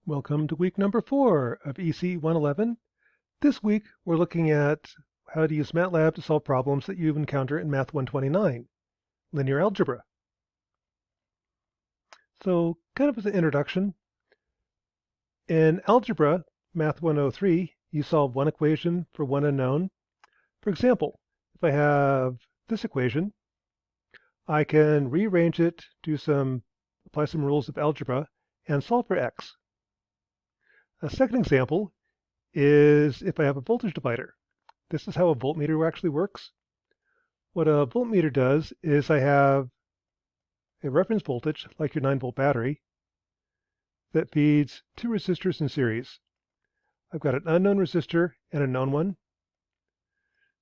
Welcome to week number 4 of ECE 111. This week we're looking at how to use Matlab to solve problems that you encounter in Math 129, linear algebra. So kind of as an introduction, in algebra, Math 103, you solve one equation for one unknown. For example, if I have this equation, I can rearrange it, apply some rules of algebra, and solve for x. A second example is if I have a voltage divider. This is how a voltmeter actually works. What a voltmeter does is I have a reference voltage, like your 9-volt battery, that feeds two resistors in series. I've got an unknown resistor and a known one.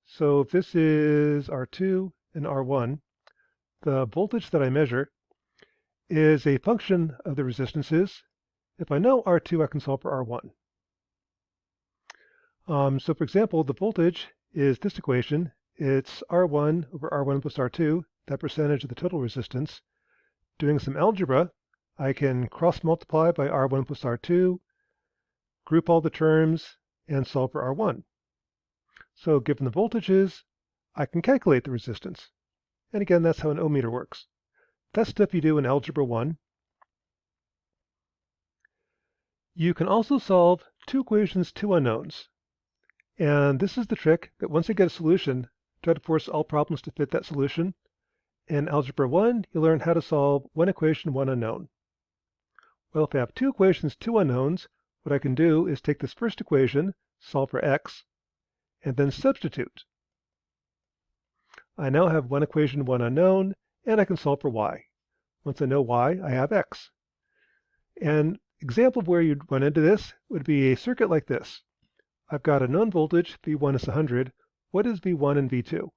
So if this is R2 and R1, the voltage that I measure is a function of the resistances. If I know R2, I can solve for R1. So for example, the voltage is this equation. It's R1 over R1 plus R2, that percentage of the total resistance. Doing some algebra, I can cross multiply by R1 plus R2, group all the terms, and solve for R1. So given the voltages, I can calculate the resistance. And again, that's how an ohm meter works. That's stuff you do in Algebra 1. You can also solve two equations, two unknowns. And this is the trick that once you get a solution, try to force all problems to fit that solution. In Algebra 1, you learn how to solve one equation, one unknown. Well, if I have two equations, two unknowns, what I can do is take this first equation, solve for x, and then substitute. I now have one equation, one unknown, and I can solve for y. Once I know y, I have x. An example of where you'd run into this would be a circuit like this. I've got a known voltage, V1 is 100. What is V1 and V2?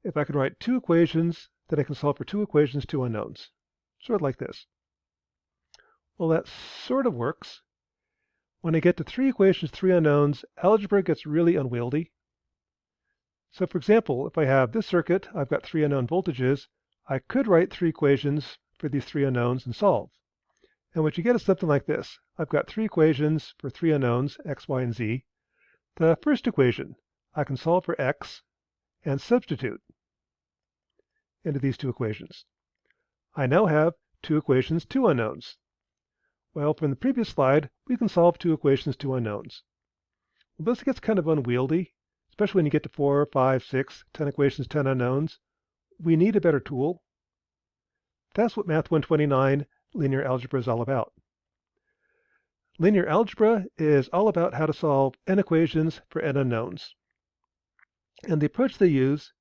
If I can write two equations, then I can solve for two equations, two unknowns. Sort of like this. Well, that sort of works. When I get to three equations, three unknowns, algebra gets really unwieldy. So for example, if I have this circuit, I've got three unknown voltages, I could write three equations for these three unknowns and solve. And what you get is something like this. I've got three equations for three unknowns, x, y, and z. The first equation, I can solve for x and substitute into these two equations. I now have two equations, two unknowns. Well, from the previous slide, we can solve two equations, two unknowns. Well, this gets kind of unwieldy, especially when you get to 4, 5, 6, 10 equations, 10 unknowns. We need a better tool. That's what Math 129 linear algebra is all about. Linear algebra is all about how to solve n equations for n unknowns. And the approach they use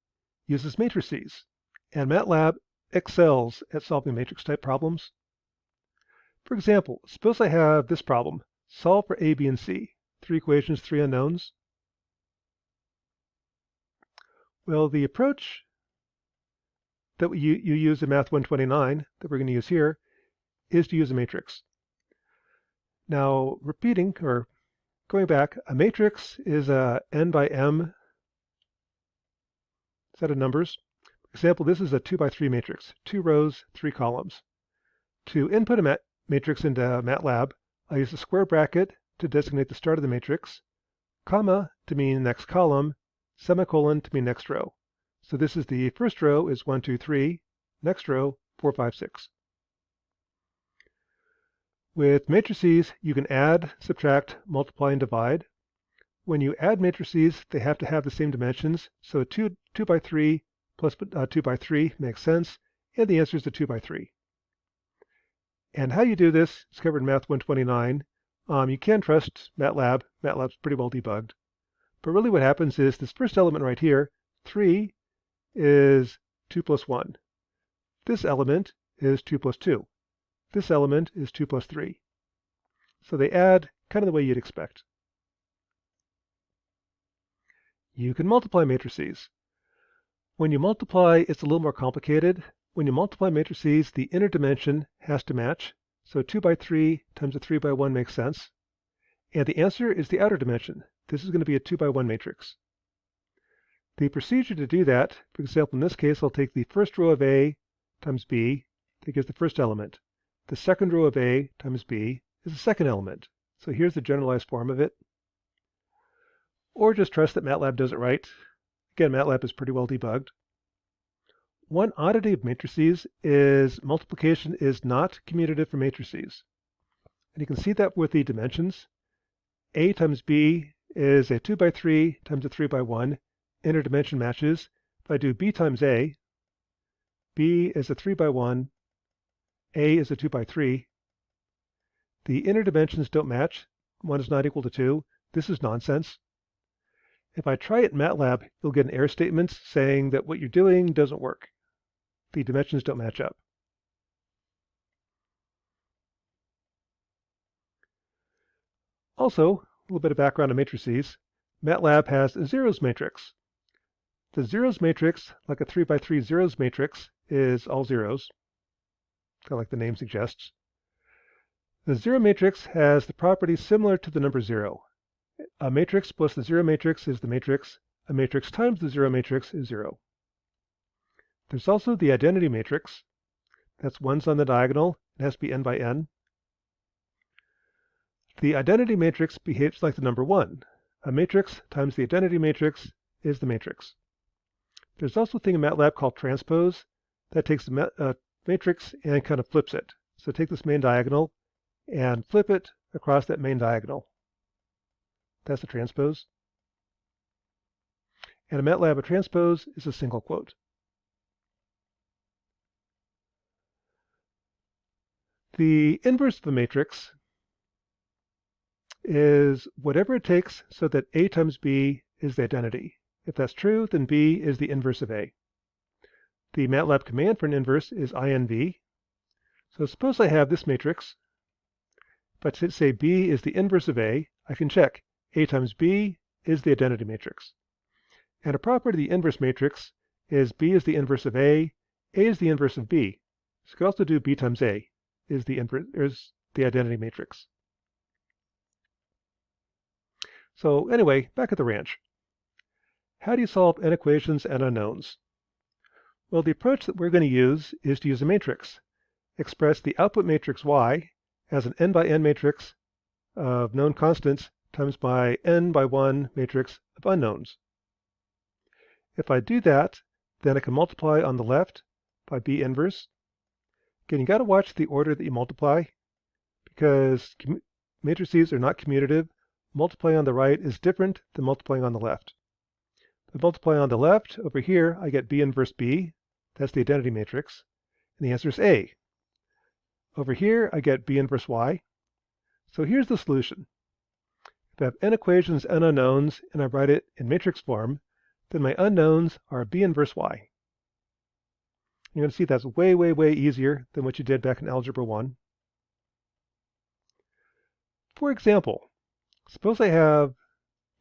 uses matrices. And Matlab excels at solving matrix-type problems. For example, suppose I have this problem. Solve for a, b, and c. Three equations, three unknowns. Well, the approach that you use in Math 129, that we're going to use here, is to use a matrix. Now, going back, a matrix is a n by m set of numbers. For example, this is a 2 by 3 matrix, 2 rows, 3 columns. To input a matrix into Matlab, I use a square bracket to designate the start of the matrix, comma to mean next column, semicolon to mean next row. So this is the first row is 1, 2, 3, next row 4, 5, 6. With matrices, you can add, subtract, multiply, and divide. When you add matrices, they have to have the same dimensions. So 2 by 3 plus 2 by 3 makes sense, and the answer is a 2 by 3. And how you do this is covered in Math 129. You can trust Matlab. Matlab's pretty well debugged. But really what happens is this first element right here, 3, is 2 plus 1. This element is 2 plus 2. This element is 2 plus 3. So they add kind of the way you'd expect. You can multiply matrices. When you multiply, it's a little more complicated. When you multiply matrices, the inner dimension has to match. So 2 by 3 times a 3 by 1 makes sense. And the answer is the outer dimension. This is going to be a 2 by 1 matrix. The procedure to do that, for example, in this case, I'll take the first row of A times B, that gives the first element. The second row of A times B is the second element. So here's the generalized form of it. Or just trust that Matlab does it right. Again, Matlab is pretty well debugged. One oddity of matrices is multiplication is not commutative for matrices. And you can see that with the dimensions. A times B is a 2 by 3 times a 3 by 1. Inner dimension matches. If I do B times A, B is a 3 by 1, A is a 2 by 3. The inner dimensions don't match. 1 is not equal to 2. This is nonsense. If I try it in Matlab, you'll get an error statement saying that what you're doing doesn't work. The dimensions don't match up. Also, a little bit of background on matrices. Matlab has a zeros matrix. The zeros matrix, like a 3 by 3 zeros matrix, is all zeros, kind of like the name suggests. The zero matrix has the properties similar to the number 0. A matrix plus the zero matrix is the matrix. A matrix times the zero matrix is 0. There's also the identity matrix. That's 1's on the diagonal. It has to be n by n. The identity matrix behaves like the number 1. A matrix times the identity matrix is the matrix. There's also a thing in Matlab called transpose that takes the matrix and kind of flips it. So take this main diagonal and flip it across that main diagonal. That's a transpose. And in Matlab, a transpose is a single quote. The inverse of a matrix is whatever it takes so that A times B is the identity. If that's true, then B is the inverse of A. The Matlab command for an inverse is inv. So suppose I have this matrix. If I say B is the inverse of A, I can check A times B is the identity matrix. And a property of the inverse matrix is B is the inverse of A is the inverse of B. So you could also do B times A is the identity matrix. So anyway, back at the ranch. How do you solve n equations and unknowns? Well, the approach that we're going to use is to use a matrix. Express the output matrix Y as an n by n matrix of known constants times by n by 1 matrix of unknowns. If I do that, then I can multiply on the left by B inverse. Again, you got to watch the order that you multiply because matrices are not commutative. Multiplying on the right is different than multiplying on the left. If I multiply on the left, over here, I get B inverse B. That's the identity matrix. And the answer is A. Over here, I get B inverse Y. So here's the solution. If I have n equations, n unknowns, and I write it in matrix form, then my unknowns are B inverse Y. You're going to see that's way, way, way easier than what you did back in Algebra 1. For example, suppose I have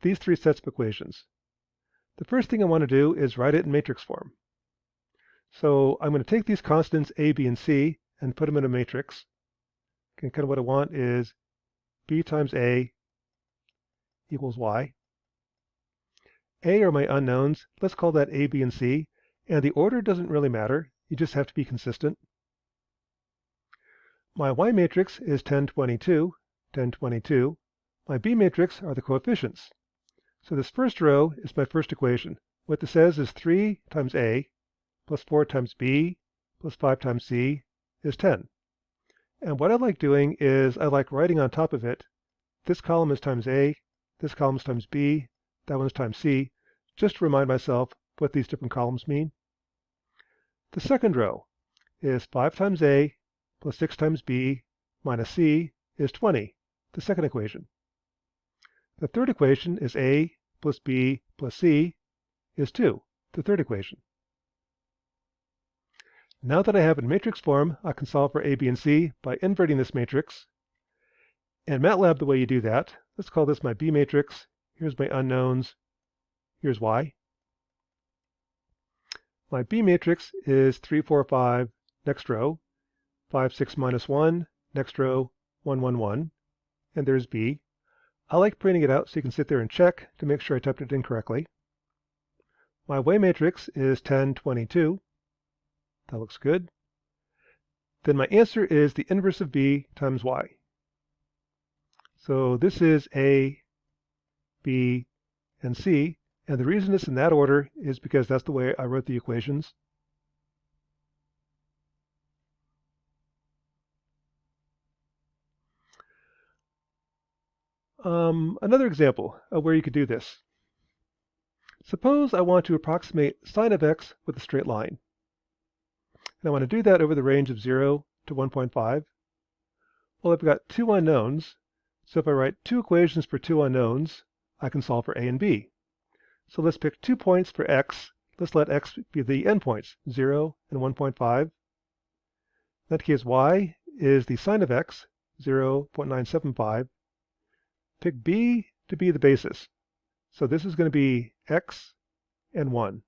these three sets of equations. The first thing I want to do is write it in matrix form. So I'm going to take these constants A, B, and C and put them in a matrix. And kind of what I want is B times A equals Y. A are my unknowns. Let's call that A, B, and C. And the order doesn't really matter. You just have to be consistent. My Y matrix is 10, 22, 10, 22. My B matrix are the coefficients. So this first row is my first equation. What this says is 3 times A plus 4 times B plus 5 times C is 10. And what I like doing is I like writing on top of it, this column is times A, this column is times B, that one's times C, just to remind myself what these different columns mean. The second row is 5 times A plus 6 times B minus C is 20, the second equation. The third equation is A plus B plus C is 2, the third equation. Now that I have it in matrix form, I can solve for A, B, and C by inverting this matrix. In Matlab, the way you do that, let's call this my B matrix. Here's my unknowns. Here's Y. My B matrix is 3, 4, 5, next row. 5, 6, minus 1, next row, 1, 1, 1. And there's B. I like printing it out so you can sit there and check to make sure I typed it in correctly. My Y matrix is 10, 22. That looks good. Then my answer is the inverse of B times Y. So this is A, B, and C. And the reason it's in that order is because that's the way I wrote the equations. Another example of where you could do this. Suppose I want to approximate sine of x with a straight line. And I want to do that over the range of 0 to 1.5. Well, I've got two unknowns. So if I write two equations for two unknowns, I can solve for a and b. So let's pick 2 points for x. Let's let x be the endpoints, 0 and 1.5. In that case, y is the sine of x, 0.975. Pick b to be the basis. So this is going to be x and 1.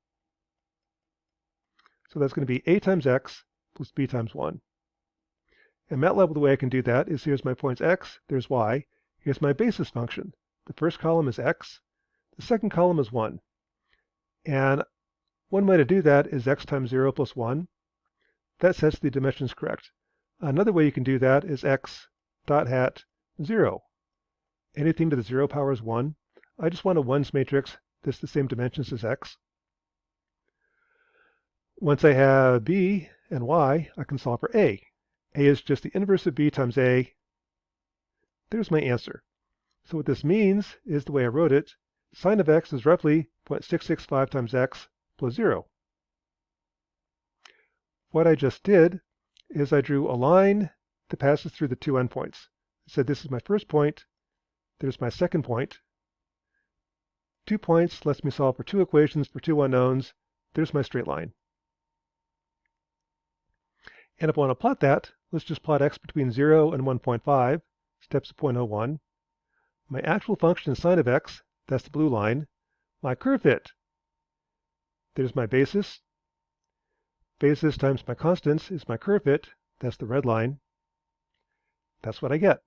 So that's going to be a times x plus b times 1. In Matlab, the way I can do that is here's my points x, there's y. Here's my basis function. The first column is x. The second column is 1. And one way to do that is x times 0 plus 1. That sets the dimensions correct. Another way you can do that is x dot hat 0. Anything to the 0 power is 1. I just want a ones matrix that's the same dimensions as x. Once I have b and y, I can solve for a. A is just the inverse of b times a. There's my answer. So what this means is the way I wrote it, sine of x is roughly 0.665 times x plus 0. What I just did is I drew a line that passes through the two endpoints. I said this is my first point, there's my second point. 2 points lets me solve for two equations for two unknowns. There's my straight line. And if I want to plot that, let's just plot x between 0 and 1.5, steps of 0.01. My actual function is sine of x, that's the blue line. My curve fit, there's my basis. Basis times my constants is my curve fit, that's the red line. That's what I get.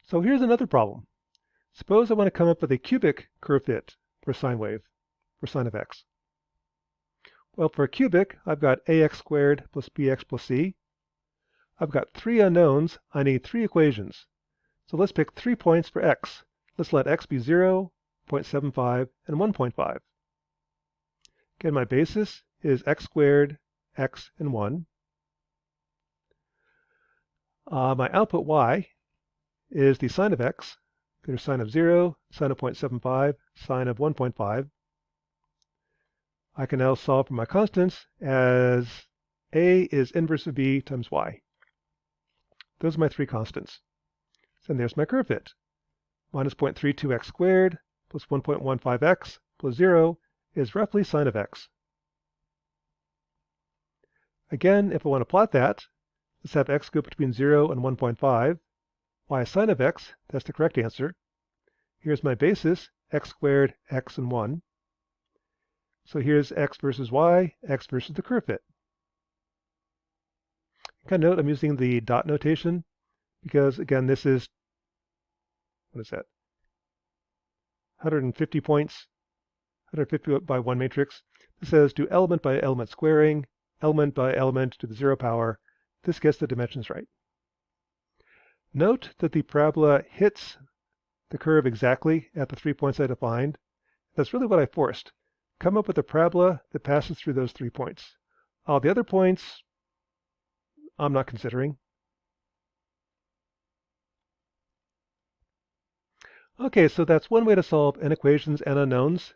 So here's another problem. Suppose I want to come up with a cubic curve fit for a sine wave, for sine of x. Well, for a cubic, I've got ax squared plus bx plus c. I've got three unknowns. I need three equations. So let's pick 3 points for x. Let's let x be 0, 0.75, and 1.5. Again, my basis is x squared, x, and 1. My output y is the sine of x. There's sine of 0, sine of 0.75, sine of 1.5. I can now solve for my constants as a is inverse of b times y. Those are my three constants. And there's my curve fit. Minus 0.32x squared plus 1.15x plus 0 is roughly sine of x. Again, if I want to plot that, let's have x go between 0 and 1.5. Y is sine of x, that's the correct answer. Here's my basis, x squared, x, and 1. So here's x versus y, x versus the curve fit. Kind of note I'm using the dot notation because, again, this is, what is that? 150 points, 150 by 1 matrix. This says do element by element squaring, element by element to the 0 power. This gets the dimensions right. Note that the parabola hits the curve exactly at the 3 points I defined. That's really what I forced. Come up with a parabola that passes through those 3 points. All the other points, I'm not considering. Okay, so that's one way to solve inequations and unknowns,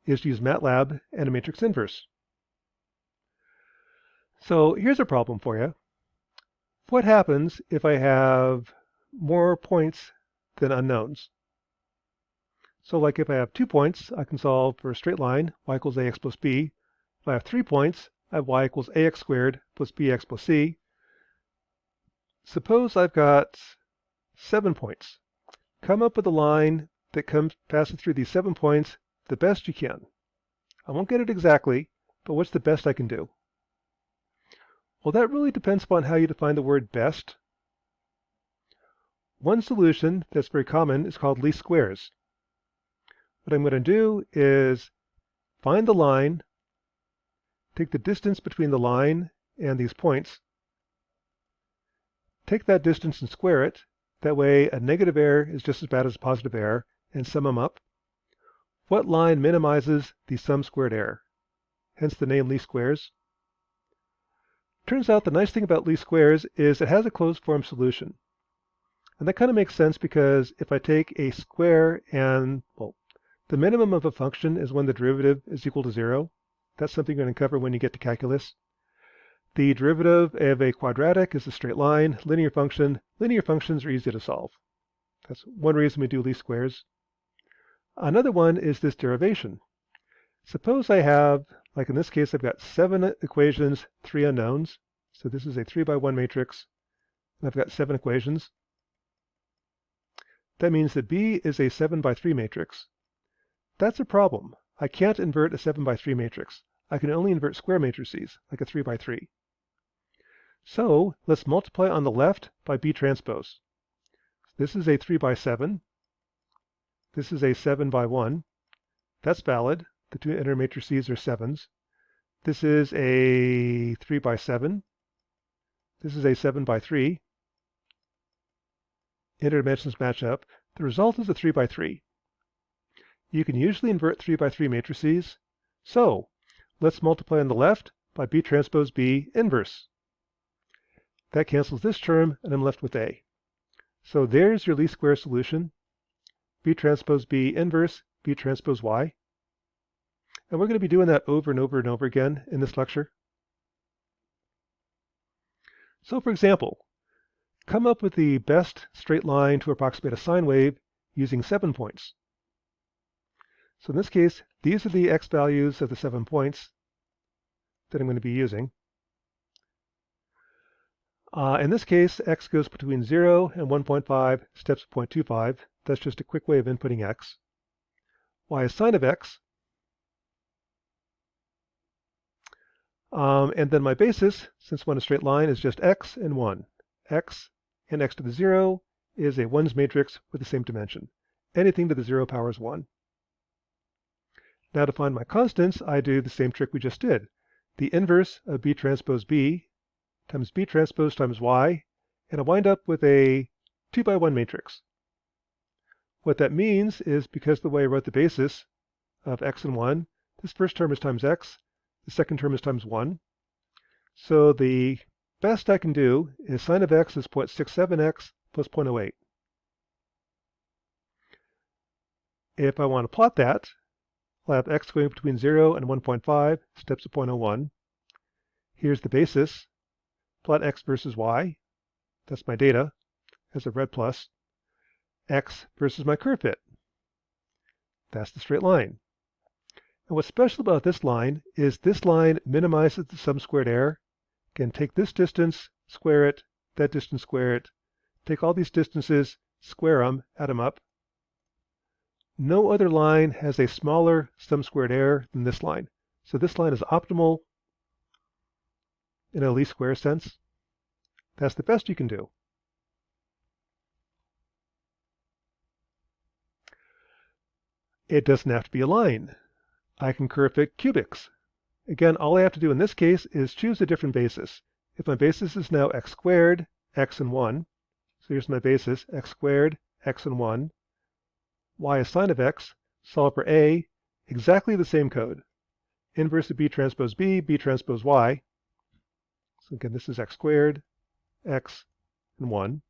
is to use Matlab and a matrix inverse. So here's a problem for you. What happens if I have more points than unknowns? So like if I have 2 points, I can solve for a straight line, y equals ax plus b. If I have 3 points, I have y equals ax squared plus bx plus c. Suppose I've got 7 points. Come up with a line that passes through these 7 points the best you can. I won't get it exactly, but what's the best I can do? Well, that really depends upon how you define the word best. One solution that's very common is called least squares. What I'm going to do is find the line, take the distance between the line and these points, take that distance and square it. That way a negative error is just as bad as a positive error, and sum them up. What line minimizes the sum squared error? Hence the name least squares. Turns out the nice thing about least squares is it has a closed form solution. And that kind of makes sense because if I take a square and, well, the minimum of a function is when the derivative is equal to 0. That's something you're going to cover when you get to calculus. The derivative of a quadratic is a straight line. Linear functions are easy to solve. That's one reason we do least squares. Another one is this derivation. Suppose I have, like in this case, I've got 7 equations, 3 unknowns. So this is a 3 by 1 matrix, and I've got 7 equations. That means that B is a 7 by 3 matrix. That's a problem. I can't invert a 7 by 3 matrix. I can only invert square matrices, like a 3 by 3. So let's multiply on the left by B transpose. This is a 3 by 7. This is a 7 by 1. That's valid. The two inner matrices are 7s. This is a 3 by 7. This is a 7 by 3. Inner dimensions match up. The result is a 3 by 3. You can usually invert 3 by 3 matrices. So let's multiply on the left by B transpose B inverse. That cancels this term, and I'm left with A. So there's your least square solution. B transpose B inverse, B transpose Y. And we're going to be doing that over and over and over again in this lecture. So for example, come up with the best straight line to approximate a sine wave using 7 points. So in this case, these are the x values of the 7 points that I'm going to be using. In this case, x goes between 0 and 1.5, steps of 0.25. That's just a quick way of inputting x. Y is sine of x. And then my basis, since 1 is a straight line, is just x and 1. X and x to the 0 is a 1's matrix with the same dimension. Anything to the 0 power is 1. Now to find my constants, I do the same trick we just did. The inverse of B transpose B times B transpose times Y, and I wind up with a 2 by 1 matrix. What that means is, because the way I wrote the basis of x and 1, this first term is times x, the second term is times 1. So the best I can do is sine of x is 0.67x plus 0.08. If I want to plot that, I'll have x going between 0 and 1.5, steps of 0.01. Here's the basis. Plot x versus y. That's my data as a red plus. X versus my curve fit. That's the straight line. And what's special about this line is this line minimizes the sum squared error. Again, take this distance, square it, that distance, square it. Take all these distances, square them, add them up. No other line has a smaller sum squared error than this line. So this line is optimal in a least square sense. That's the best you can do. It doesn't have to be a line. I can curve fit cubics. Again, all I have to do in this case is choose a different basis. If my basis is now x squared, x and 1, so here's my basis, x squared, x and 1, y is sine of x, solve for a, exactly the same code. Inverse of B transpose B, B transpose Y. So again, this is x squared, x, and 1.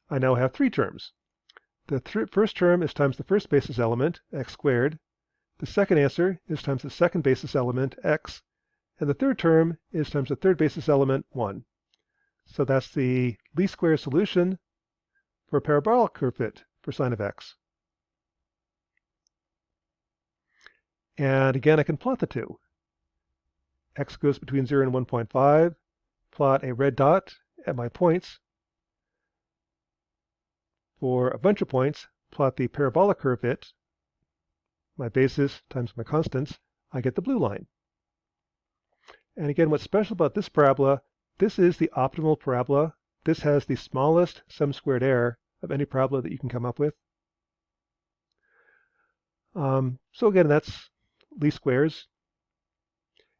I now have 3 terms. The first term is times the first basis element, x squared. The second answer is times the second basis element, x. And the third term is times the third basis element, 1. So that's the least square solution for a parabolic curve fit for sine of x. And again, I can plot the two. X goes between 0 and 1.5. Plot a red dot at my points. For a bunch of points, plot the parabolic curve fit, my basis times my constants, I get the blue line. And again, what's special about this parabola, this is the optimal parabola. This has the smallest sum squared error of any parabola that you can come up with. So again, that's least squares.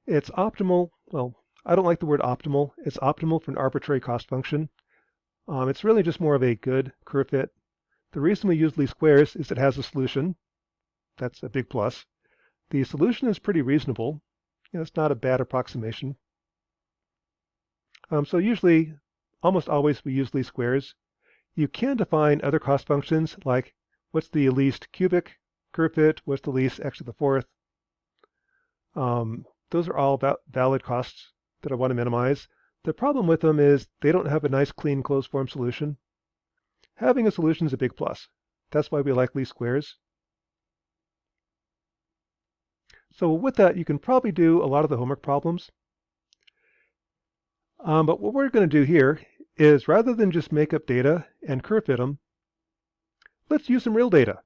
It's optimal, well, I don't like the word optimal. It's optimal for an arbitrary cost function. It's really just more of a good curve fit. The reason we use least squares is it has a solution. That's a big plus. The solution is pretty reasonable. It's not a bad approximation. So usually, almost always, we use least squares. You can define other cost functions like what's the least cubic curve fit, what's the least x to the fourth. Those are all valid costs that I want to minimize. The problem with them is they don't have a nice clean closed form solution. Having a solution is a big plus. That's why we like least squares. So with that, you can probably do a lot of the homework problems. But what we're going to do here is rather than just make up data and curve fit them, let's use some real data.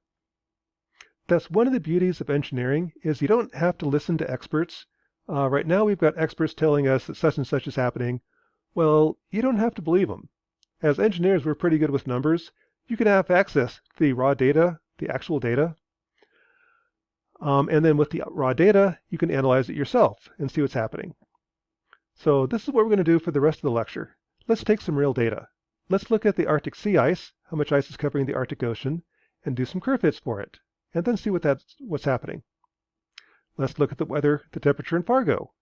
That's one of the beauties of engineering is you don't have to listen to experts. Right now we've got experts telling us that such and such is happening. Well, you don't have to believe them. As engineers, we're pretty good with numbers. You can have access to the raw data, the actual data. And then with the raw data, you can analyze it yourself and see what's happening. So this is what we're going to do for the rest of the lecture. Let's take some real data. Let's look at the Arctic sea ice, how much ice is covering the Arctic Ocean, and do some curve fits for it, and then see what's happening. Let's look at the weather, the temperature in Fargo.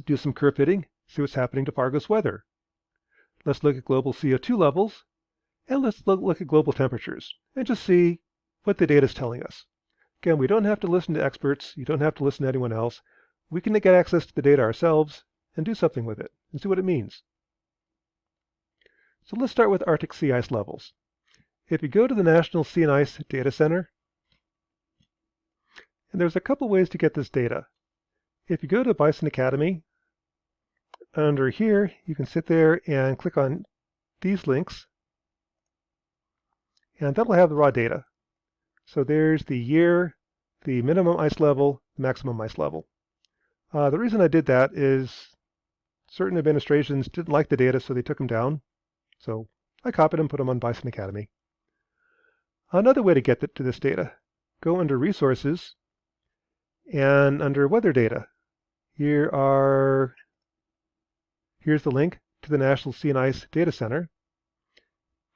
Do some curve fitting, see what's happening to Fargo's weather. Let's look at global CO2 levels, and let's look at global temperatures, and just see what the data is telling us. Again, we don't have to listen to experts. You don't have to listen to anyone else. We can get access to the data ourselves and do something with it and see what it means. So let's start with Arctic sea ice levels. If you go to the National Sea and Ice Data Center, and there's a couple ways to get this data. If you go to Bison Academy, under here, you can sit there and click on these links, and that'll have the raw data. So there's the year, the minimum ice level, the maximum ice level. The reason I did that is certain administrations didn't like the data, so they took them down. So I copied them, put them on Bison Academy. Another way to get to this data, go under Resources, and under Weather Data. Here's the link to the National Sea and Ice Data Center.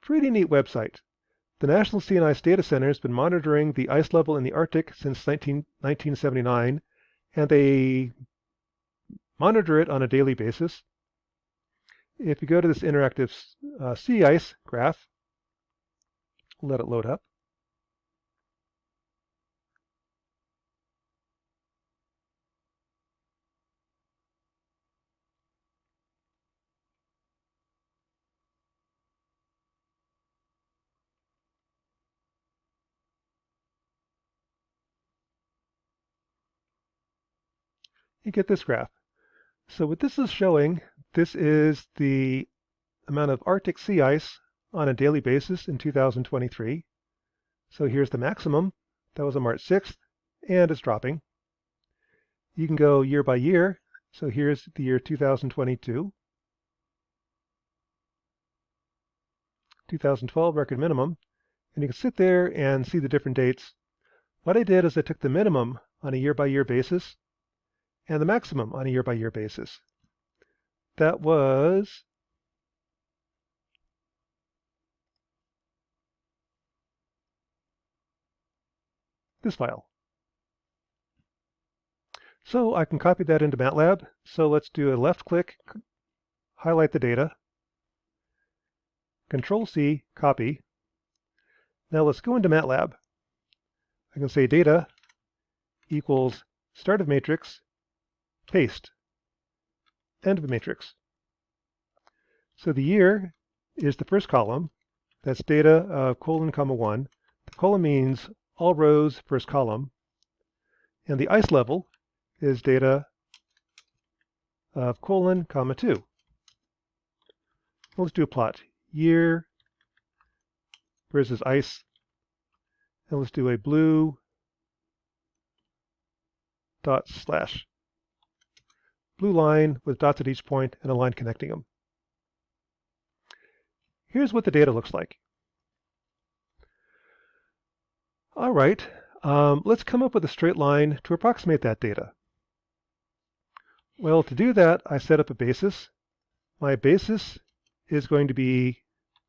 Pretty neat website. The National Sea and Ice Data Center has been monitoring the ice level in the Arctic since 1979, and they monitor it on a daily basis. If you go to this interactive sea ice graph, let it load up. You get this graph. So what this is showing, this is the amount of Arctic sea ice on a daily basis in 2023. So here's the maximum. That was on March 6th, and it's dropping. You can go year by year. So here's the year 2022. 2012 record minimum. And you can sit there and see the different dates. What I did is I took the minimum on a year-by-year basis and the maximum on a year-by-year basis. That was this file. So I can copy that into Matlab. So let's do a left click, highlight the data, Control-C, copy. Now let's go into Matlab. I can say data equals start of matrix, paste, end of matrix. So the year is the first column. That's data of colon, comma 1. The colon means all rows, first column. And the ice level is data of colon, comma 2. Let's do a plot. Year versus ice. And let's do a blue dot slash. Blue line with dots at each point and a line connecting them. Here's what the data looks like. All right, let's come up with a straight line to approximate that data. Well, to do that, I set up a basis. My basis is going to be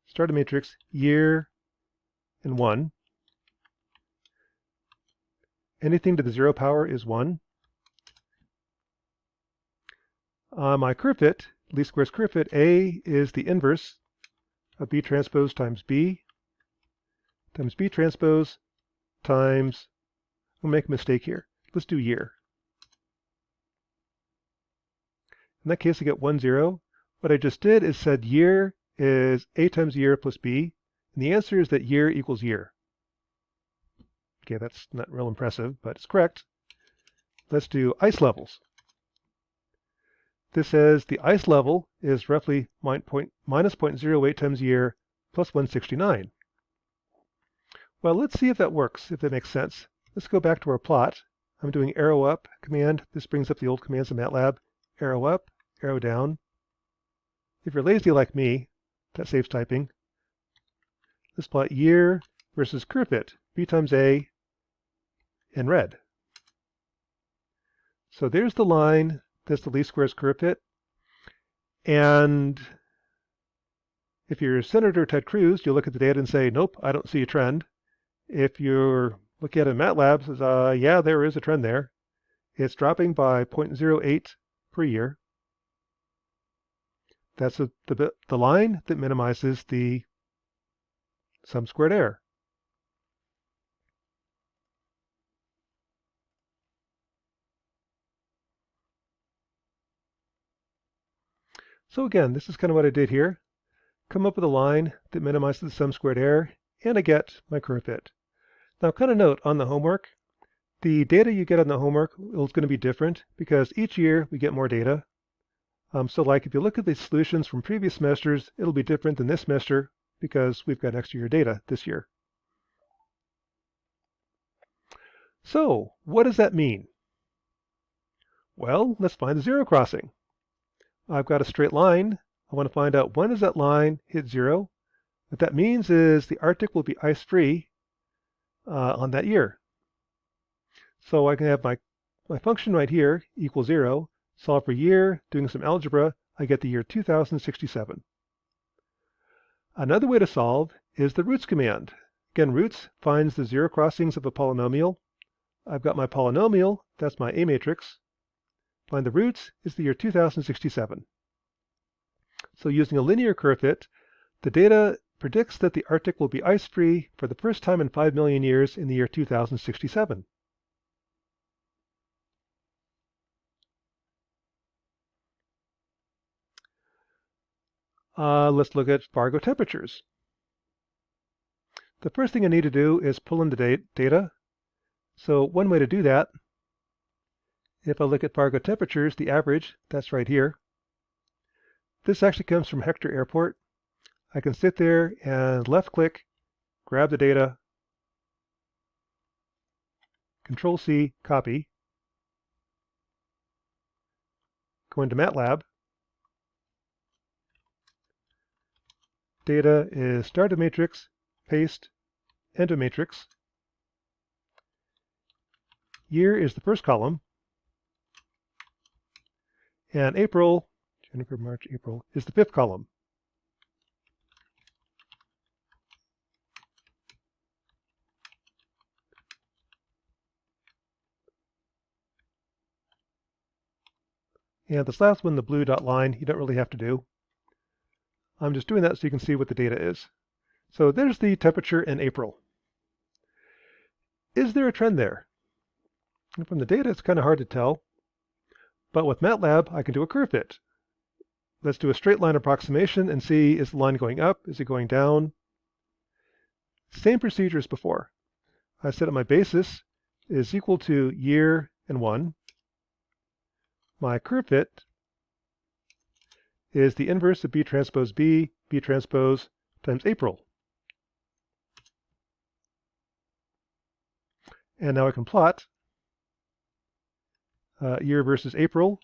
start a matrix year and 1. Anything to the 0 power is 1. My curve fit, least squares curve fit, A is the inverse of B transpose times B transpose times, we'll make a mistake here. Let's do year. In that case, I get 1, 0. What I just did is said year is A times year plus B, and the answer is that year equals year. Okay, that's not real impressive, but it's correct. Let's do ice levels. This says the ice level is roughly minus 0.08 times year plus 169. Well, let's see if that works, if that makes sense. Let's go back to our plot. I'm doing arrow up command. This brings up the old commands in Matlab. Arrow up, arrow down. If you're lazy like me, that saves typing. Let's plot year versus curve fit, B times A in red. So there's the line. That's the least squares curve fit. And if you're Senator Ted Cruz, you'll look at the data and say, nope, I don't see a trend. If you're looking at it in Matlab, it says, yeah, there is a trend there. It's dropping by 0.08 per year. That's the line that minimizes the sum squared error. So again, this is kind of what I did here. Come up with a line that minimizes the sum squared error, and I get my curve fit. Now, kind of note on the homework, the data you get on the homework is going to be different because each year we get more data. So like if you look at the solutions from previous semesters, it'll be different than this semester because we've got extra year data this year. So what does that mean? Well, let's find the zero crossing. I've got a straight line. I want to find out when does that line hit 0. What that means is the Arctic will be ice-free on that year. So I can have my function right here equals 0. Solve for year, doing some algebra, I get the year 2067. Another way to solve is the roots command. Again, roots finds the zero crossings of a polynomial. I've got my polynomial, that's my A matrix. Find the roots is the year 2067. So using a linear curve fit, the data predicts that the Arctic will be ice-free for the first time in 5 million years in the year 2067. Let's look at Fargo temperatures. The first thing I need to do is pull in the data. So one way to do that, if I look at Fargo temperatures, the average, that's right here. This actually comes from Hector Airport. I can sit there and left-click, grab the data, Control-C, copy, go into Matlab. Data is start a matrix, paste, end a matrix. Year is the first column, and April, January, March, April, is the fifth column. And this last one, the blue dot line, you don't really have to do. I'm just doing that so you can see what the data is. So there's the temperature in April. Is there a trend there? And from the data, it's kind of hard to tell. But with Matlab, I can do a curve fit. Let's do a straight line approximation and see, is the line going up? Is it going down? Same procedure as before. I set up my basis is equal to year and 1. My curve fit is the inverse of B transpose B, B transpose times April. And now I can plot year versus April,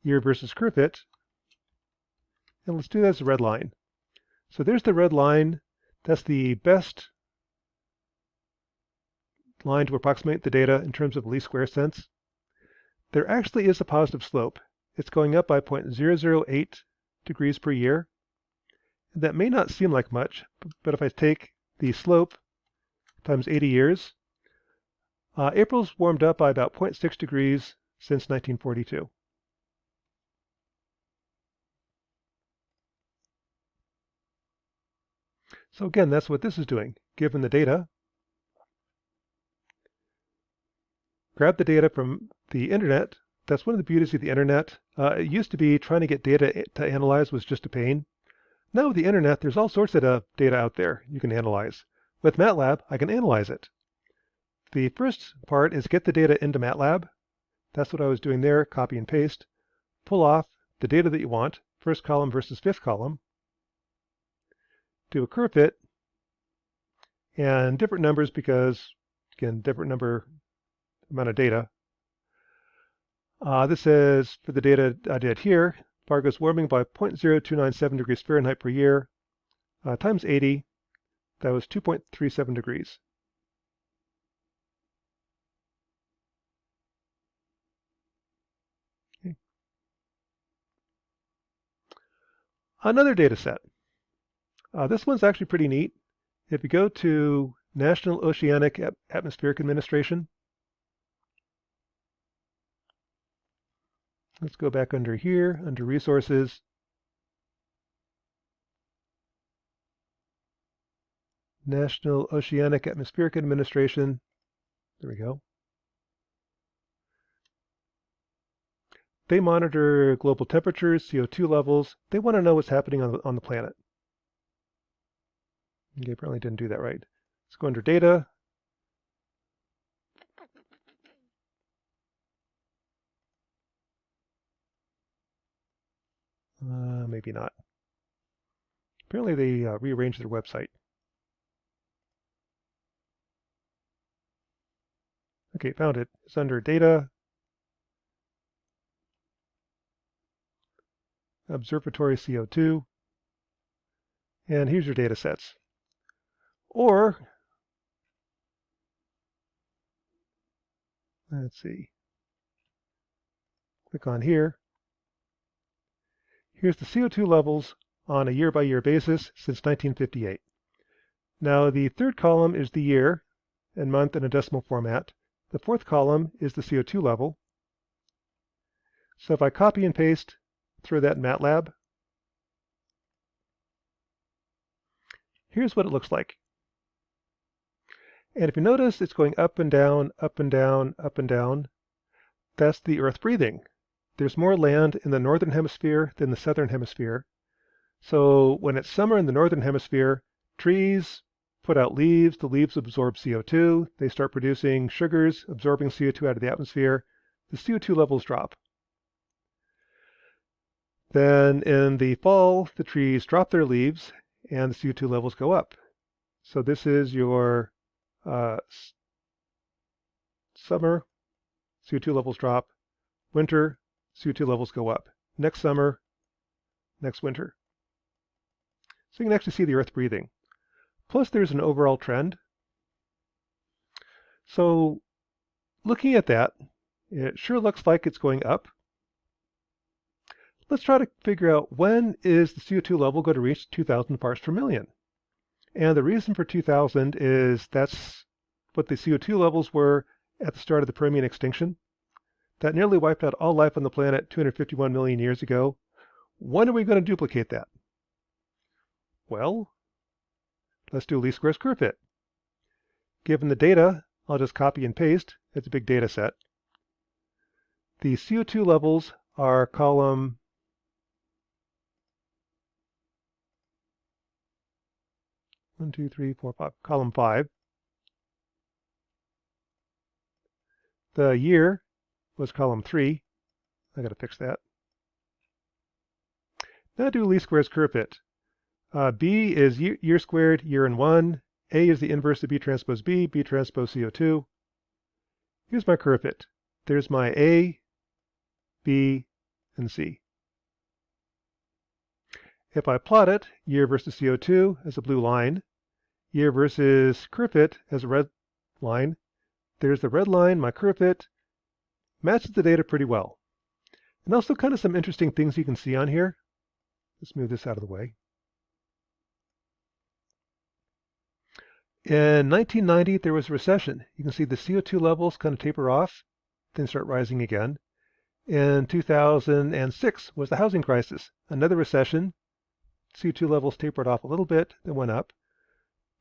year versus curve fit, and let's do that as a red line. So there's the red line. That's the best line to approximate the data in terms of least square sense. there actually is a positive slope. It's going up by 0.008 degrees per year. That may not seem like much, but if I take the slope times 80 years, April's warmed up by about 0.6 degrees since 1942. So again, that's what this is doing. Given the data, grab the data from the internet. That's one of the beauties of the internet. It used to be trying to get data to analyze was just a pain. Now with the internet, there's all sorts of data out there you can analyze. With Matlab, I can analyze it. The first part is get the data into Matlab. That's what I was doing there, copy and paste. Pull off the data that you want, first column versus fifth column. Do a curve fit, and different numbers because, again, different amount of data. This is for the data I did here. Fargo's warming by 0.0297 degrees Fahrenheit per year times 80. That was 2.37 degrees. Okay. Another data set. This one's actually pretty neat. If you go to National Oceanic Atmospheric Administration, let's go back under here, under Resources. National Oceanic Atmospheric Administration. There we go. They monitor global temperatures, CO2 levels. They want to know what's happening on the planet. Okay, apparently didn't do that right. Let's go under Data. Maybe not. Apparently they rearranged their website. Okay, found it. It's under Data, Observatory CO2, and here's your data sets. Or, let's see, click on here. Here's the CO2 levels on a year-by-year basis since 1958. Now, the third column is the year and month in a decimal format. The fourth column is the CO2 level. So if I copy and paste, throw that in Matlab, here's what it looks like. And if you notice, it's going up and down, up and down, up and down. That's the Earth breathing. There's more land in the northern hemisphere than the southern hemisphere. So when it's summer in the northern hemisphere, trees put out leaves. The leaves absorb CO2. They start producing sugars, absorbing CO2 out of the atmosphere. The CO2 levels drop. Then in the fall, the trees drop their leaves and the CO2 levels go up. So this is your summer, CO2 levels drop. Winter, CO2 levels go up. Next summer, next winter. So you can actually see the Earth breathing. Plus there's an overall trend. So looking at that, it sure looks like it's going up. Let's try to figure out when is the CO2 level going to reach 2,000 parts per million. And the reason for 2,000 is that's what the CO2 levels were at the start of the Permian extinction. That nearly wiped out all life on the planet 251 million years ago. When are we going to duplicate that? Well, let's do least squares curve fit. Given the data, I'll just copy and paste. It's a big data set. The CO2 levels are column 1, 2, 3, 4, 5, column 5. The year was column 3. I got to fix that. Now do least squares curve fit. B is year squared, year in 1. A is the inverse of B transpose B, B transpose CO2. Here's my curve fit. There's my A, B, and C. If I plot it, year versus CO2 as a blue line, year versus curve fit as a red line, there's the red line, my curve fit, matches the data pretty well. And also kind of some interesting things you can see on here. Let's move this out of the way. In 1990, there was a recession. You can see the CO2 levels kind of taper off, then start rising again. In 2006 was the housing crisis, another recession. CO2 levels tapered off a little bit, then went up.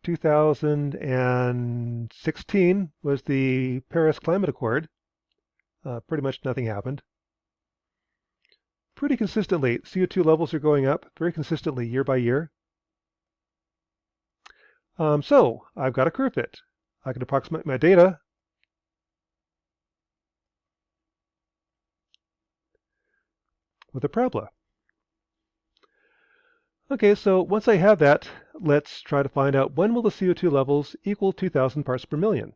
2016 was the Paris Climate Accord. Pretty much nothing happened. Pretty consistently, CO2 levels are going up very consistently year by year. So I've got a curve fit. I can approximate my data with a parabola. Okay, so once I have that, let's try to find out when will the CO2 levels equal 2,000 parts per million.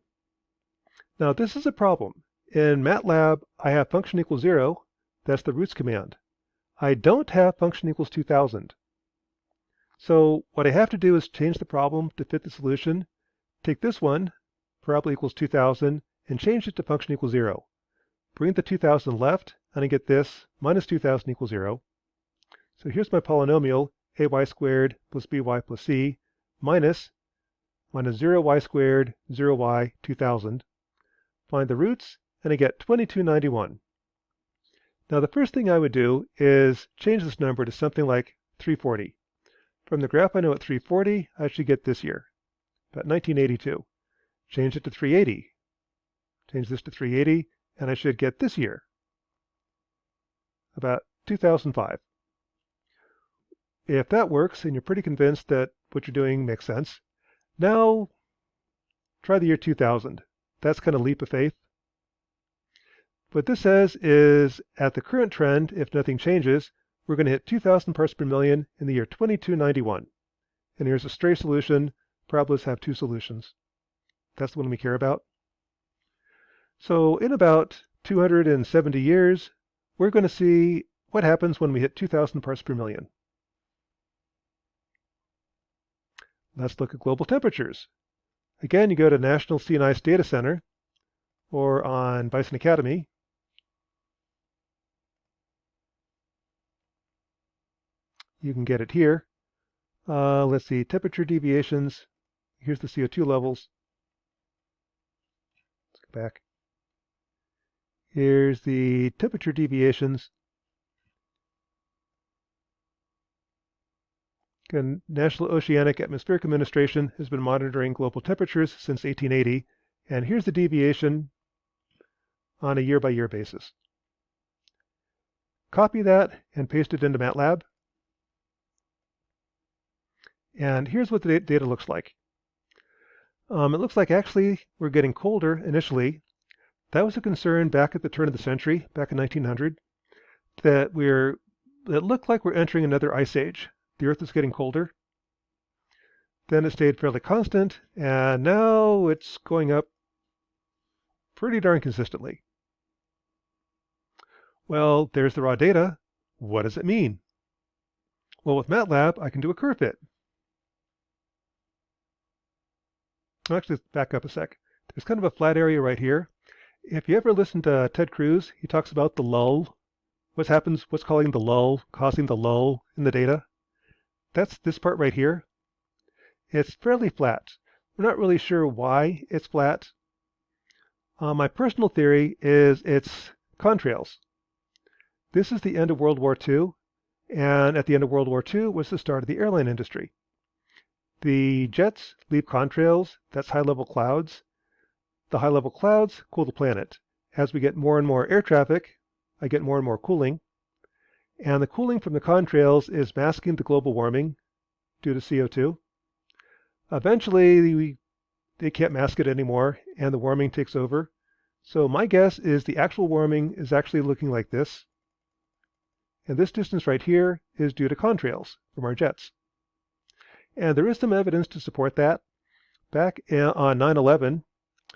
Now this is a problem. In Matlab, I have function equals 0. That's the roots command. I don't have function equals 2,000. So what I have to do is change the problem to fit the solution. Take this one, parabola equals 2,000, and change it to function equals 0. Bring the 2,000 left, and I get this, minus 2,000 equals 0. So here's my polynomial, ay squared plus by plus c, minus 0y squared, 0y, 2,000. Find the roots, and I get 2291. Now the first thing I would do is change this number to something like 340. From the graph I know at 340, I should get this year, about 1982. Change it to 380. Change this to 380, and I should get this year, about 2005. If that works, and you're pretty convinced that what you're doing makes sense, now try the year 2000. That's kind of leap of faith. What this says is, at the current trend, if nothing changes, we're going to hit 2,000 parts per million in the year 2291. And here's a stray solution. Parabolas have two solutions. That's the one we care about. So in about 270 years, we're going to see what happens when we hit 2,000 parts per million. Let's look at global temperatures. Again, you go to National Sea and Ice Data Center, or on Bison Academy. You can get it here. Let's see, temperature deviations. Here's the CO2 levels. Let's go back. Here's the temperature deviations. Again, National Oceanic Atmospheric Administration has been monitoring global temperatures since 1880, and here's the deviation on a year-by-year basis. Copy that and paste it into Matlab. And here's what the data looks like. It looks like actually we're getting colder initially. That was a concern back at the turn of the century, back in 1900, that it looked like we're entering another ice age. The Earth is getting colder. Then it stayed fairly constant, and now it's going up pretty darn consistently. Well, there's the raw data. What does it mean? Well, with Matlab, I can do a curve fit. Actually, let's back up a sec. There's kind of a flat area right here. If you ever listen to Ted Cruz, he talks about the lull. What's causing the lull in the data? That's this part right here. It's fairly flat. We're not really sure why it's flat. My personal theory is it's contrails. This is the end of World War II, and at the end of World War II was the start of the airline industry. The jets leave contrails, that's high-level clouds. The high-level clouds cool the planet. As we get more and more air traffic, I get more and more cooling. And the cooling from the contrails is masking the global warming due to CO2. Eventually, they can't mask it anymore, and the warming takes over. So my guess is the actual warming is actually looking like this. And this distance right here is due to contrails from our jets. And there is some evidence to support that. Back on 9/11,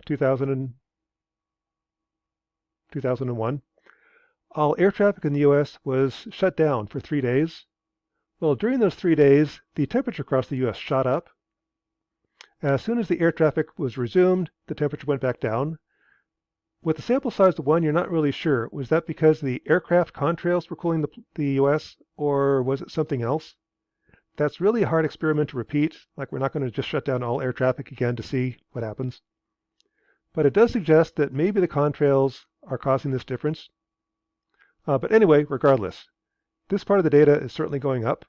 2001, all air traffic in the US was shut down for 3 days. Well, during those 3 days, the temperature across the US shot up. As soon as the air traffic was resumed, the temperature went back down. With the sample size of 1, you're not really sure. Was that because the aircraft contrails were cooling the US, or was it something else? That's really a hard experiment to repeat. Like, we're not going to just shut down all air traffic again to see what happens. But it does suggest that maybe the contrails are causing this difference. But anyway, regardless, this part of the data is certainly going up.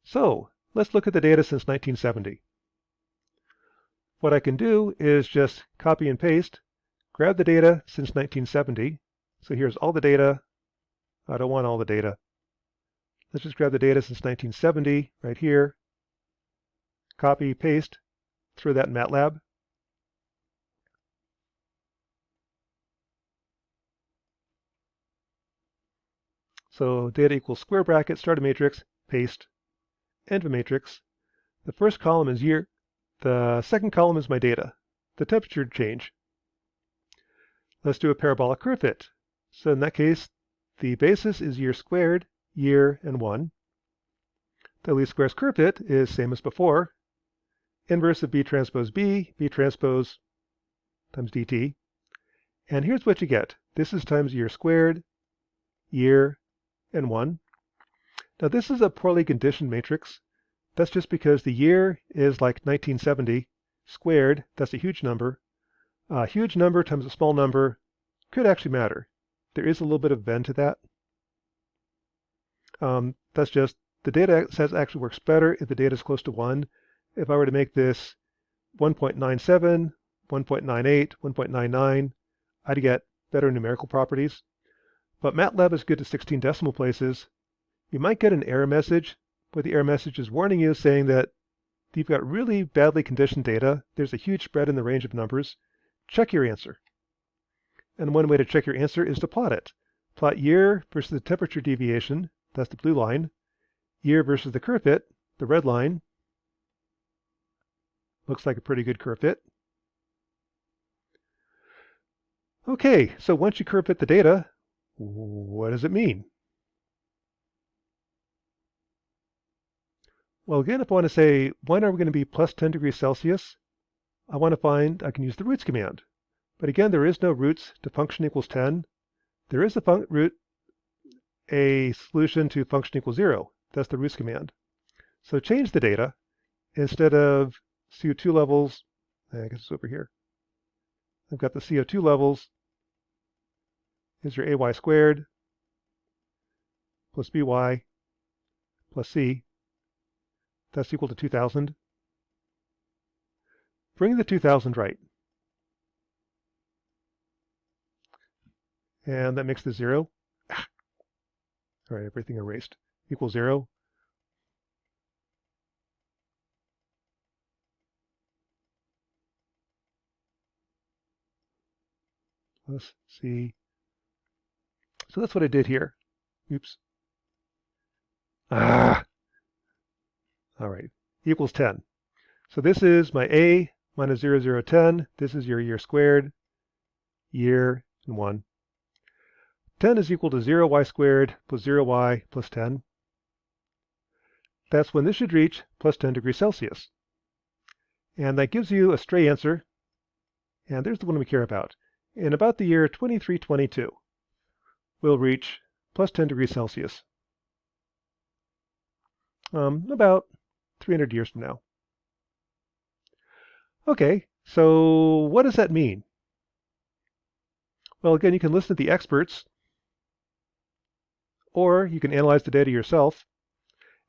So let's look at the data since 1970. What I can do is just copy and paste, grab the data since 1970. So here's all the data. I don't want all the data. Let's just grab the data since 1970 right here, copy, paste, throw that in Matlab. So data equals square bracket, start a matrix, paste, end of a matrix. The first column is year. The second column is my data, the temperature change. Let's do a parabolic curve fit. So in that case, the basis is year squared, year, and 1. The least squares curve fit is same as before. Inverse of B transpose B, B transpose times dt. And here's what you get. This is times year squared, year, and 1. Now this is a poorly conditioned matrix. That's just because the year is like 1970 squared. That's a huge number. A huge number times a small number could actually matter. There is a little bit of bend to that. That's just the data says actually works better if the data is close to 1. If I were to make this 1.97, 1.98, 1.99, I'd get better numerical properties. But Matlab is good to 16 decimal places. You might get an error message, but the error message is warning you, saying that you've got really badly conditioned data. There's a huge spread in the range of numbers. Check your answer. And one way to check your answer is to plot it. Plot year versus the temperature deviation, that's the blue line. Year versus the curve fit, the red line. Looks like a pretty good curve fit. Okay, so once you curve fit the data, what does it mean? Well, again, if I want to say, when are we going to be plus 10 degrees Celsius? I can use the roots command. But again, there is no roots to function equals 10. There is a solution to function equals 0. That's the roots command. So change the data. Instead of CO2 levels, I guess it's over here. I've got the CO2 levels. Is your AY squared plus BY plus C. That's equal to 2000. Bring the 2000 right. And that makes the 0. All right, everything erased. Equals 0. Plus C. So that's what I did here. Oops. All right, equals 10. So this is my A minus 0, 0, 10. This is your year squared, year, and 1. 10 is equal to 0y squared plus 0y plus 10. That's when this should reach plus 10 degrees Celsius. And that gives you a stray answer. And there's the one we care about. In about the year 2322, we'll reach plus 10 degrees Celsius. About 300 years from now. Okay, so what does that mean? Well, again, you can listen to the experts, or you can analyze the data yourself.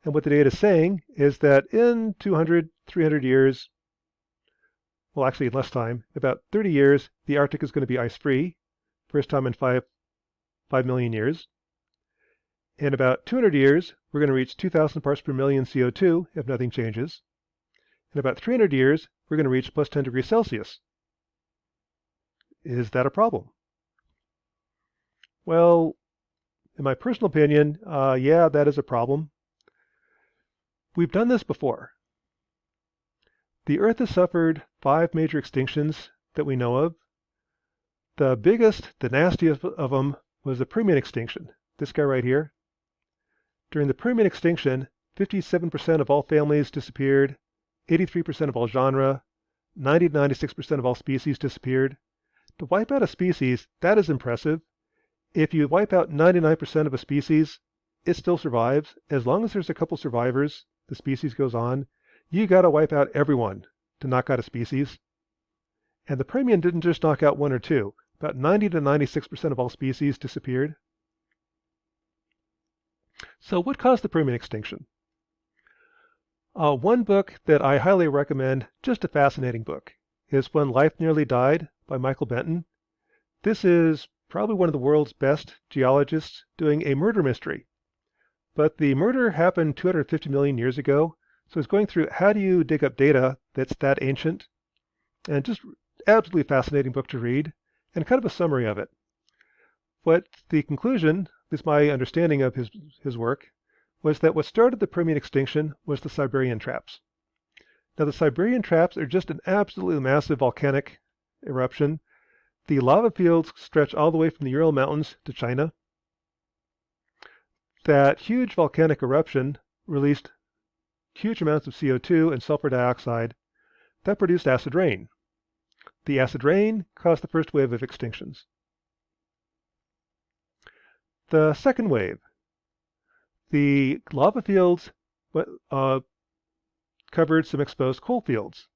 And what the data is saying is that in 200, 300 years, well, actually in less time, about 30 years, the Arctic is going to be ice-free, first time in 5 million years. In about 200 years, we're going to reach 2,000 parts per million CO2 if nothing changes. In about 300 years, we're going to reach plus 10 degrees Celsius. Is that a problem? Well, in my personal opinion, yeah, that is a problem. We've done this before. The Earth has suffered 5 major extinctions that we know of. The biggest, the nastiest of them was the Permian extinction, this guy right here. During the Permian extinction, 57% of all families disappeared, 83% of all genre, 90 to 96% of all species disappeared. To wipe out a species, that is impressive. If you wipe out 99% of a species, it still survives. As long as there's a couple survivors, the species goes on. You got to wipe out everyone to knock out a species. And the Permian didn't just knock out one or two. About 90 to 96% of all species disappeared. So what caused the Permian extinction? One book that I highly recommend, just a fascinating book, is When Life Nearly Died by Michael Benton. This is probably one of the world's best geologists doing a murder mystery. But the murder happened 250 million years ago, so he's going through how do you dig up data that's that ancient, and just absolutely fascinating book to read, and kind of a summary of it. What the conclusion, at least my understanding of his work, was that what started the Permian extinction was the Siberian traps. Now the Siberian traps are just an absolutely massive volcanic eruption. The lava fields stretch all the way from the Ural Mountains to China. That huge volcanic eruption released huge amounts of CO2 and sulfur dioxide that produced acid rain. The acid rain caused the first wave of extinctions. The second wave, the lava fields covered some exposed coal fields.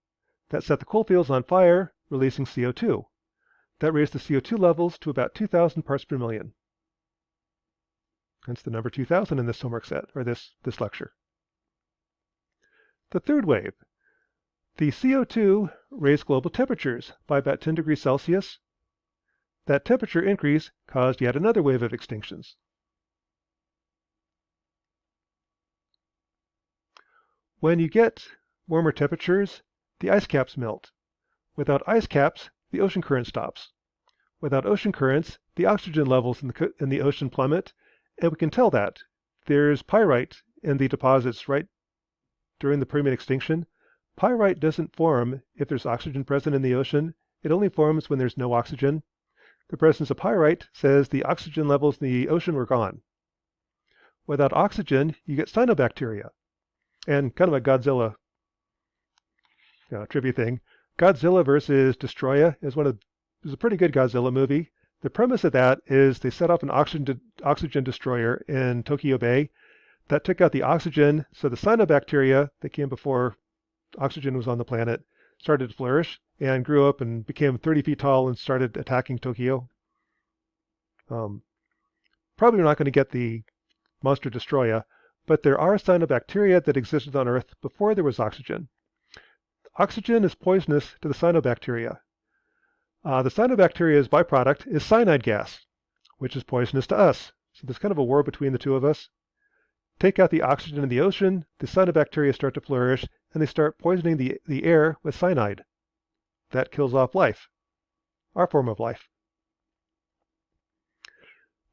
That set the coal fields on fire, releasing CO2. That raised the CO2 levels to about 2,000 parts per million. Hence the number 2,000 in this homework set, or this lecture. The third wave, the CO2 raised global temperatures by about 10 degrees Celsius. That temperature increase caused yet another wave of extinctions. When you get warmer temperatures, the ice caps melt. Without ice caps, the ocean current stops. Without ocean currents, the oxygen levels in the ocean plummet, and we can tell that. There's pyrite in the deposits right during the Permian extinction. Pyrite doesn't form if there's oxygen present in the ocean. It only forms when there's no oxygen. The presence of pyrite says the oxygen levels in the ocean were gone. Without oxygen, you get cyanobacteria. And kind of a Godzilla trivia thing. Godzilla versus Destroya is a pretty good Godzilla movie. The premise of that is they set off an oxygen destroyer in Tokyo Bay that took out the oxygen, so the cyanobacteria that came before oxygen was on the planet started to flourish and grew up and became 30 feet tall and started attacking Tokyo. Probably not going to get the monster Destroya, but there are cyanobacteria that existed on Earth before there was oxygen. Oxygen is poisonous to the cyanobacteria. The cyanobacteria's byproduct is cyanide gas, which is poisonous to us. So there's kind of a war between the two of us. Take out the oxygen in the ocean, the cyanobacteria start to flourish, and they start poisoning the air with cyanide. That kills off life, our form of life.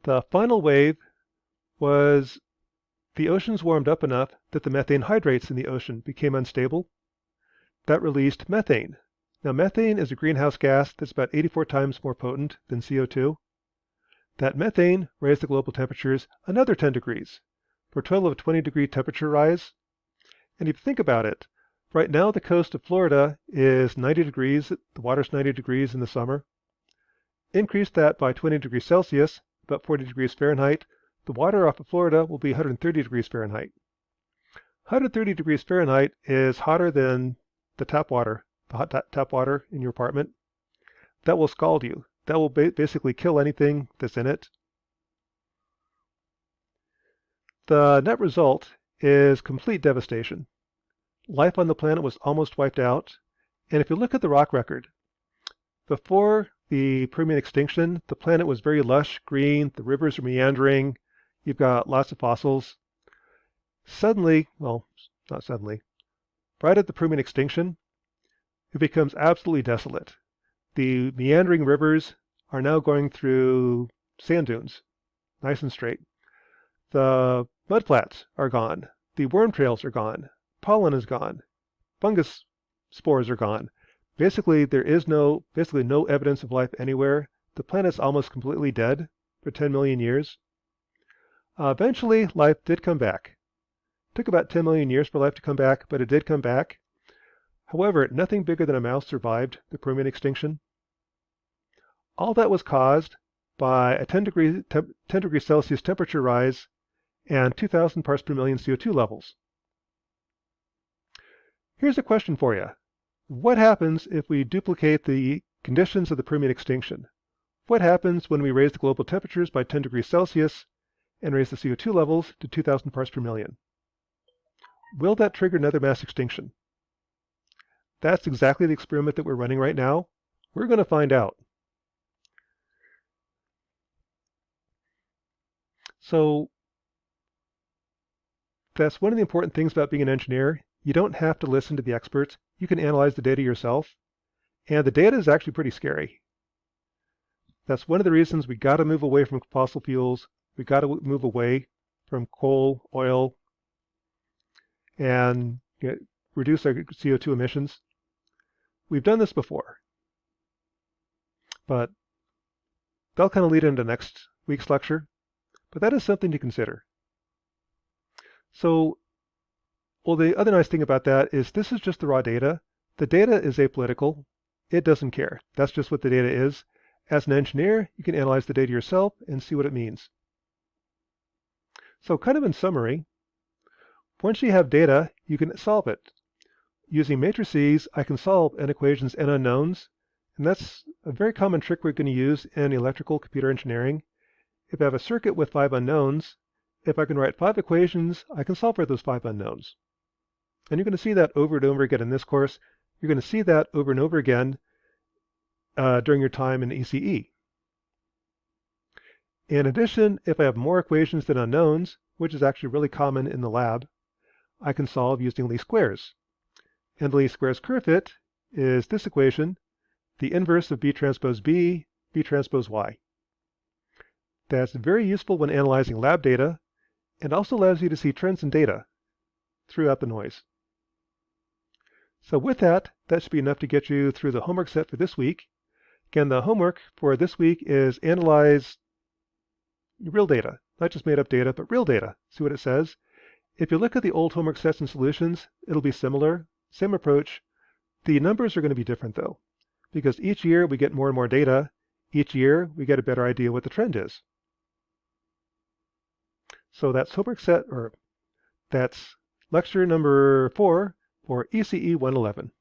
The final wave was the oceans warmed up enough that the methane hydrates in the ocean became unstable. That released methane. Now methane is a greenhouse gas that's about 84 times more potent than CO2. That methane raised the global temperatures another 10 degrees, for a total of 20-degree temperature rise. And if you think about it, right now the coast of Florida is 90 degrees, the water's 90 degrees in the summer. Increase that by 20 degrees Celsius, about 40 degrees Fahrenheit, the water off of Florida will be 130 degrees Fahrenheit. 130 degrees Fahrenheit is hotter than the tap water, the hot tap water in your apartment. That will scald you. That will basically kill anything that's in it. The net result is complete devastation. Life on the planet was almost wiped out. And if you look at the rock record, before the Permian extinction, the planet was very lush, green, the rivers are meandering, you've got lots of fossils. Suddenly, well, not suddenly, right at the Permian extinction, it becomes absolutely desolate. The meandering rivers are now going through sand dunes, nice and straight. The mudflats are gone. The worm trails are gone. Pollen is gone. Fungus spores are gone. Basically, there is no evidence of life anywhere. The planet's almost completely dead for 10 million years. Eventually, life did come back. It took about 10 million years for life to come back, but it did come back. However, nothing bigger than a mouse survived the Permian extinction. All that was caused by a 10 degree Celsius temperature rise and 2,000 parts per million CO2 levels. Here's a question for you. What happens if we duplicate the conditions of the Permian extinction? What happens when we raise the global temperatures by 10 degrees Celsius and raise the CO2 levels to 2,000 parts per million? Will that trigger another mass extinction? That's exactly the experiment that we're running right now. We're going to find out. So that's one of the important things about being an engineer. You don't have to listen to the experts. You can analyze the data yourself. And the data is actually pretty scary. That's one of the reasons we got to move away from fossil fuels. We got to move away from coal, oil, and reduce our CO2 emissions. We've done this before, but that'll kind of lead into next week's lecture. But that is something to consider. So, well, the other nice thing about that is this is just the raw data. The data is apolitical. It doesn't care. That's just what the data is. As an engineer, you can analyze the data yourself and see what it means. So kind of in summary, once you have data, you can solve it. Using matrices, I can solve n equations, n unknowns, and that's a very common trick we're going to use in electrical computer engineering. If I have a circuit with 5 unknowns, if I can write 5 equations, I can solve for those 5 unknowns. And you're going to see that over and over again in this course. You're going to see that over and over again during your time in ECE. In addition, if I have more equations than unknowns, which is actually really common in the lab, I can solve using least squares. And the least squares curve fit is this equation, the inverse of B transpose B, B transpose Y. That's very useful when analyzing lab data and also allows you to see trends in data throughout the noise. So with that, that should be enough to get you through the homework set for this week. Again, the homework for this week is analyze real data, not just made up data, but real data. See what it says. If you look at the old homework sets and solutions, it'll be similar, same approach. The numbers are going to be different though, because each year we get more and more data. Each year we get a better idea what the trend is. So that's homework set, or that's lecture number 4 for ECE 111.